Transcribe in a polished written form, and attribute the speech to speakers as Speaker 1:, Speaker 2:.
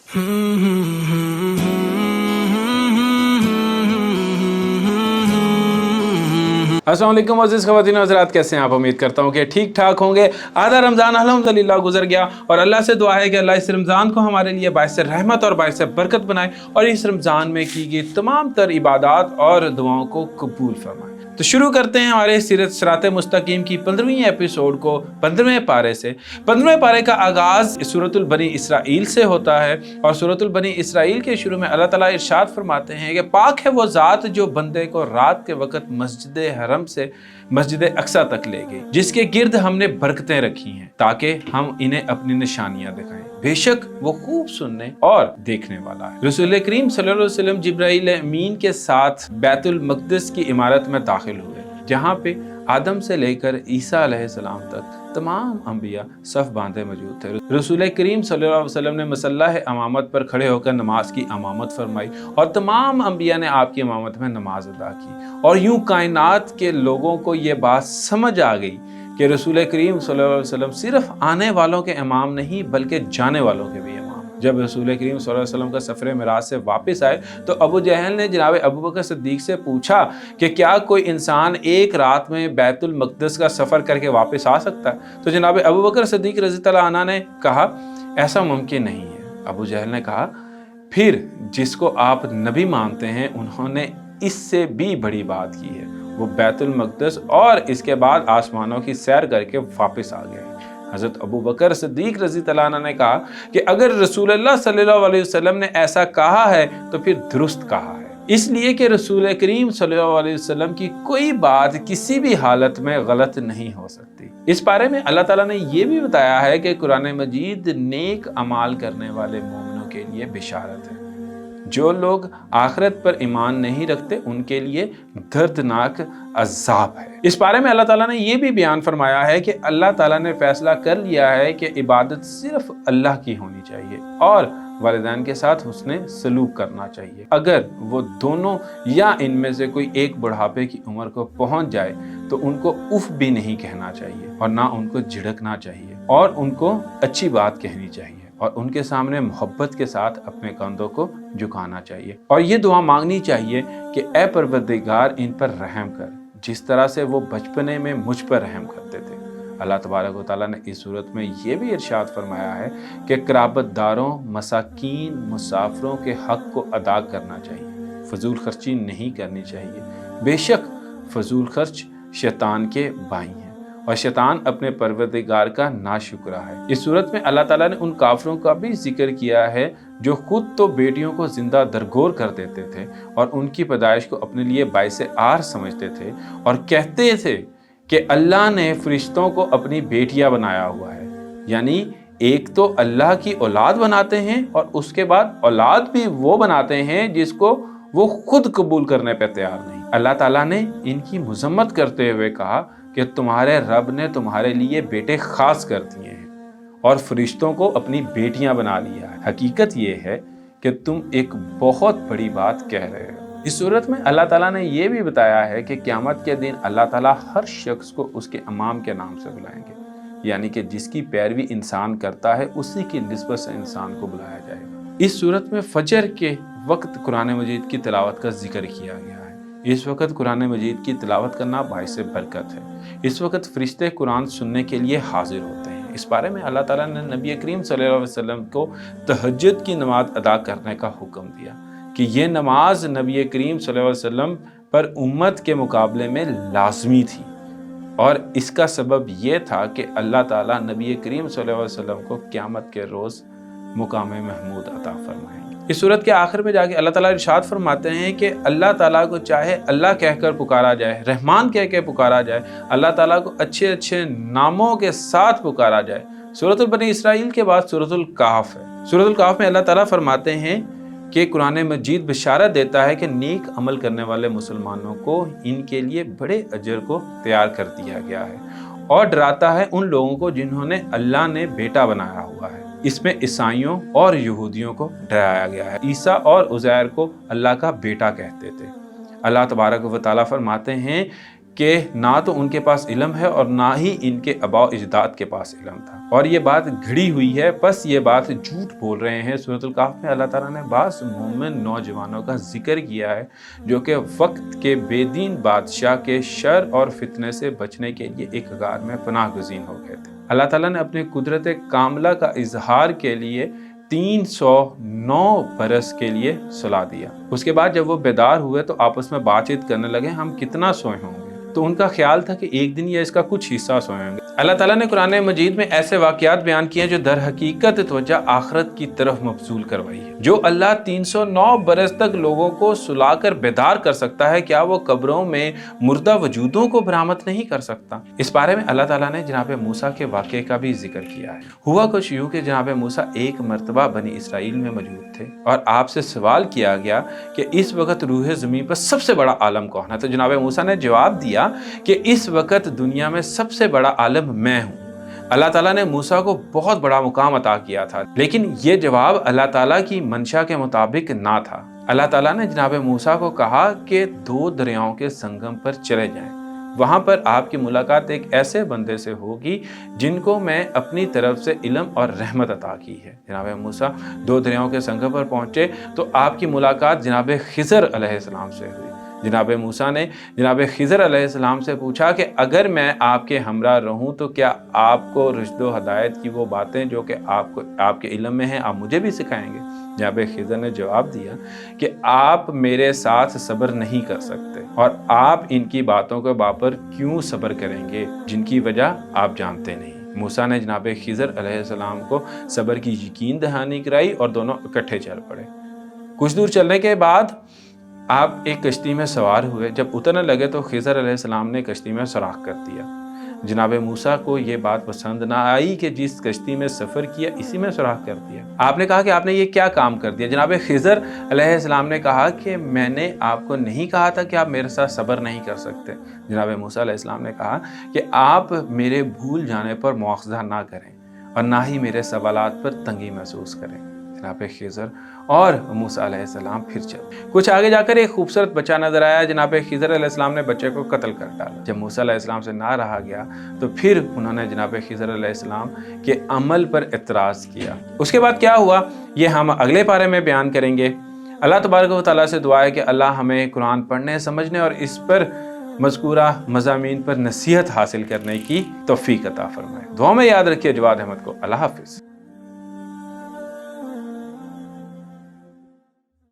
Speaker 1: अस्सलाम वालेकुम अज़ीज़ ख़वातीन व हज़रात, कैसे हैं आप? उम्मीद करता हूँ कि ठीक ठाक होंगे। आधा रमज़ान अल्हम्दुलिल्लाह गुजर गया और अल्लाह से दुआ है कि अल्लाह इस रमज़ान को हमारे लिए बाइस रहमत और बाइस बरकत बनाए और इस रमज़ान में की गई तमाम तर इबादत और दुआओं को कबूल फरमाए। तो शुरू करते हैं हमारे सीरत सिराते मुस्तकीम की 15वीं एपिसोड को 15वें पारे से। 15वें पारे का आगाज़ सूरतुल बनी इसराइल से होता है और सूरतुल बनी इसराइल के शुरू में अल्लाह ताला इरशाद फरमाते हैं कि पाक है वो ज़ात जो बंदे को रात के वक़्त मस्जिद हरम से मस्जिद अक्सा तक ले गई, जिसके गिर्द हमने बरकतें रखी हैं ताकि हम इन्हें अपनी निशानियां दिखाएं। बेशक वो खूब सुनने और देखने वाला है। रसूल करीम सल्लल्लाहु अलैहि वसल्लम जिब्राइल अमीन के साथ बैतुल मक़दिस की इमारत में दाखिल हुए, जहाँ पे आदम से लेकर ईसा अलैहिस्सलाम तक तमाम अंबिया सफ़ बांधे मौजूद थे। रसूल करीम सल्लल्लाहु अलैहि वसल्लम ने मसल्लाह अमामत पर खड़े होकर नमाज की अमामत फरमाई और तमाम अंबिया ने आपकी अमामत में नमाज अदा की। और यूं कायनात के लोगों को ये बात समझ आ गई कि रसूल करीम सल्लल्लाहु अलैहि वसल्लम सिर्फ आने वालों के इमाम नहीं बल्कि जाने वालों के भी इमाम। जब रसूल करीम सल्लल्लाहु अलैहि वसल्लम का सफ़र मिराज से वापस आए तो अबू जहल ने जनाब अबू बकर सिद्दीक़ से पूछा कि क्या कोई इंसान एक रात में बैतुल मक़दिस का सफ़र करके वापस आ सकता है? तो जनाब अबू बकर सिद्दीक़ रज़ी अल्लाह अन्हु ने कहा ऐसा मुमकिन नहीं है। अबू जहल ने कहा फिर जिसको आप नबी मानते हैं उन्होंने इससे भी बड़ी बात की है, वो बैतुल मक़दिस और इसके बाद आसमानों की सैर करके वापस आ गए। हज़रत अबू बकर सिद्दीक़ रज़ी अल्लाह अन्हु ने कहा कि अगर रसूलुल्लाह सल्लल्लाहु अलैहि वसल्लम ने ऐसा कहा है तो फिर दुरुस्त कहा है, इसलिए कि रसूल करीम सल्लल्लाहु अलैहि वसल्लम की कोई बात किसी भी हालत में गलत नहीं हो सकती। इस बारे में अल्लाह ताला ने ये भी बताया है कि कुरान मजीद नेक अमाल करने वाले मोमिनों के लिए बिशारत है। जो लोग आखिरत पर ईमान नहीं रखते उनके लिए दर्दनाक अज़ाब है। इस बारे में अल्लाह ताला ने ये भी बयान फरमाया है कि अल्लाह ताला ने फैसला कर लिया है कि इबादत सिर्फ अल्लाह की होनी चाहिए और वालिदैन के साथ हुस्ने सलूक करना चाहिए। अगर वो दोनों या इनमें से कोई एक बुढ़ापे की उम्र को पहुंच जाए तो उनको उफ भी नहीं कहना चाहिए और ना उनको झिड़कना चाहिए और उनको अच्छी बात कहनी चाहिए और उनके सामने मोहब्बत के साथ अपने कंधों को झुकाना चाहिए और ये दुआ मांगनी चाहिए कि ए परवरदिगार इन पर रहम कर, जिस तरह से वो बचपने में मुझ पर रहम करते थे। अल्लाह तबारक व तआला ने इस सूरत में ये भी इरशाद फरमाया है कि क़राबतदारों, मसाकीन, मुसाफिरों के हक़ को अदा करना चाहिए, फजूल खर्ची नहीं करनी चाहिए। बेशक फजूल खर्च शैतान के भाई हैं और शैतान अपने परवरदिगार का नाशुक्रा है। इस सूरत में अल्लाह ताला ने उन काफिरों का भी जिक्र किया है जो खुद तो बेटियों को जिंदा दरगोर कर देते थे और उनकी पैदाइश को अपने लिए बाइस आर समझते थे और कहते थे कि अल्लाह ने फरिश्तों को अपनी बेटियां बनाया हुआ है। यानी एक तो अल्लाह की औलाद बनाते हैं और उसके बाद औलाद भी वो बनाते हैं जिसको वो खुद कबूल करने पर तैयार नहीं। अल्लाह ताला ने इनकी मजम्मत करते हुए कहा कि तुम्हारे रब ने तुम्हारे लिए बेटे खास कर दिए हैं और फरिश्तों को अपनी बेटियां बना लिया है। हकीकत ये है कि तुम एक बहुत बड़ी बात कह रहे हो। इस सूरत में अल्लाह ताला ने यह भी बताया है कि क़यामत के दिन अल्लाह ताला हर शख्स को उसके इमाम के नाम से बुलाएंगे, यानी कि जिसकी पैरवी इंसान करता है उसी की निस्बत से इंसान को बुलाया जाएगा। इस सूरत में फजर के वक्त कुरान मजीद की तिलावत का जिक्र किया गया है। इस वक्त कुरान मजीद की तिलावत करना बाइस बरकत है। इस वक्त फरिश्ते कुरान सुनने के लिए हाजिर होते हैं। इस बारे में अल्लाह ताला ने नबी करीम सल्लल्लाहु अलैहि वसल्लम को तहज्जुद की नमाज अदा करने का हुक्म दिया कि ये नमाज नबी करीम सल्लल्लाहु अलैहि वसल्लम पर उम्मत के मुकाबले में लाजमी थी और इसका सबब यह था कि अल्लाह ताला नबी करीम सल्लल्लाहु अलैहि वसल्लम को क़यामत के रोज़ मुकाम महमूद अता फरमाएंगे। इस सूरत के आखिर में जाके अल्लाह ताला इरशाद फरमाते हैं कि अल्लाह ताला को चाहे अल्लाह कहकर पुकारा जाए, रहमान कह के पुकारा जाए, अल्लाह ताला को अच्छे अच्छे नामों के साथ पुकारा जाए। सूरतुल बनी इसराइल के बाद सूरतुल कहफ है। सूरतुल कहफ में अल्लाह ताला फरमाते हैं कि कुरान मजीद बिशारत देता है कि नेक अमल करने वाले मुसलमानों को इनके लिए बड़े अजर को तैयार कर दिया गया है और डराता है उन लोगों को जिन्होंने अल्लाह ने बेटा बनाया हुआ है। इसमें ईसाइयों और यहूदियों को डराया गया है। ईसा और उज़ैर को अल्लाह का बेटा कहते थे। अल्लाह तबारक व तआला फरमाते हैं کہ نہ تو ان کے پاس علم ہے اور نہ ہی ان کے آباء و اجداد کے پاس علم تھا، اور یہ بات گھڑی ہوئی ہے، بس یہ بات جھوٹ بول رہے ہیں۔ سورۃ الکہف میں اللہ تعالیٰ نے بعض مومن نوجوانوں کا ذکر کیا ہے جو کہ وقت کے بے دین بادشاہ کے شر اور فتنے سے بچنے کے لیے ایک غار میں پناہ گزین ہو گئے تھے۔ اللہ تعالیٰ نے اپنی قدرت کاملہ کا اظہار کے لیے 309 برس کے لیے سلا دیا۔ اس کے بعد جب وہ بیدار ہوئے تو آپس میں بات چیت کرنے لگے، ہم کتنا سوئے ہوں گے؟ تو ان کا خیال تھا کہ ایک دن یا اس کا کچھ حصہ سوئے ہوں گے۔ اللہ تعالیٰ نے قرآن مجید میں ایسے واقعات بیان کیے ہیں جو در حقیقت توجہ آخرت کی طرف مبذول کروائی ہے۔ جو اللہ 309 برس تک لوگوں کو سلا کر بیدار کر سکتا ہے، کیا وہ قبروں میں مردہ وجودوں کو برآمد نہیں کر سکتا؟ اس بارے میں اللہ تعالیٰ نے جناب موسیٰ کے واقعے کا بھی ذکر کیا ہے۔ ہوا کچھ یوں کہ جناب موسیٰ ایک مرتبہ بنی اسرائیل میں موجود تھے اور آپ سے سوال کیا گیا کہ اس وقت روح زمین پر سب سے بڑا عالم کون ہے؟ تو جناب موسیٰ نے جواب دیا کہ اس وقت دنیا میں سب سے بڑا عالم میں ہوں۔ اللہ تعالیٰ نے موسیٰ کو بہت بڑا مقام عطا کیا تھا، لیکن یہ جواب اللہ تعالیٰ کی منشا کے مطابق نہ تھا۔ اللہ تعالیٰ نے جناب موسیٰ کو کہا کہ 2 دریاؤں کے سنگم پر چلے جائیں، وہاں پر آپ کی ملاقات ایک ایسے بندے سے ہوگی جن کو میں اپنی طرف سے علم اور رحمت عطا کی ہے۔ جناب موسیٰ 2 دریاؤں کے سنگم پر پہنچے تو آپ کی ملاقات جناب خضر علیہ السلام سے ہوئی۔ جناب موسیٰ نے جناب خضر علیہ السلام سے پوچھا کہ اگر میں آپ کے ہمراہ رہوں تو کیا آپ کو رشد و ہدایت کی وہ باتیں جو کہ آپ کے علم میں ہیں آپ مجھے بھی سکھائیں گے؟ جناب خضر نے جواب دیا کہ آپ میرے ساتھ صبر نہیں کر سکتے، اور آپ ان کی باتوں کے باپر کیوں صبر کریں گے جن کی وجہ آپ جانتے نہیں۔ موسیٰ نے جناب خضر علیہ السلام کو صبر کی یقین دہانی کرائی اور دونوں اکٹھے چل پڑے۔ کچھ دور چلنے کے بعد آپ ایک کشتی میں سوار ہوئے۔ جب اترنے لگے تو خضر علیہ السلام نے کشتی میں سوراخ کر دیا۔ جناب موسیٰ کو یہ بات پسند نہ آئی کہ جس کشتی میں سفر کیا اسی میں سوراخ کر دیا۔ آپ نے کہا کہ آپ نے یہ کیا کام کر دیا؟ جناب خضر علیہ السلام نے کہا کہ میں نے آپ کو نہیں کہا تھا کہ آپ میرے ساتھ صبر نہیں کر سکتے۔ جناب موسیٰ علیہ السلام نے کہا کہ آپ میرے بھول جانے پر مواخذہ نہ کریں اور نہ ہی میرے سوالات پر تنگی محسوس کریں۔ جناب خضر اور موسیٰ علیہ السلام پھر چل کچھ آگے جا کر ایک خوبصورت بچہ نظر آیا۔ جناب خضر علیہ السلام نے بچے کو قتل کر ڈالا۔ جب موسیٰ علیہ السلام سے نہ رہا گیا تو پھر انہوں نے جناب خضر علیہ السلام کے عمل پر اعتراض کیا۔ اس کے بعد کیا ہوا یہ ہم اگلے پارے میں بیان کریں گے۔ اللہ تبارک و تعالیٰ سے دعا ہے کہ اللہ ہمیں قرآن پڑھنے، سمجھنے اور اس پر مذکورہ مضامین پر نصیحت حاصل کرنے کی توفیق عطا فرمائے۔ دعا میں یاد رکھیے جواد احمد کو۔ اللہ حافظ۔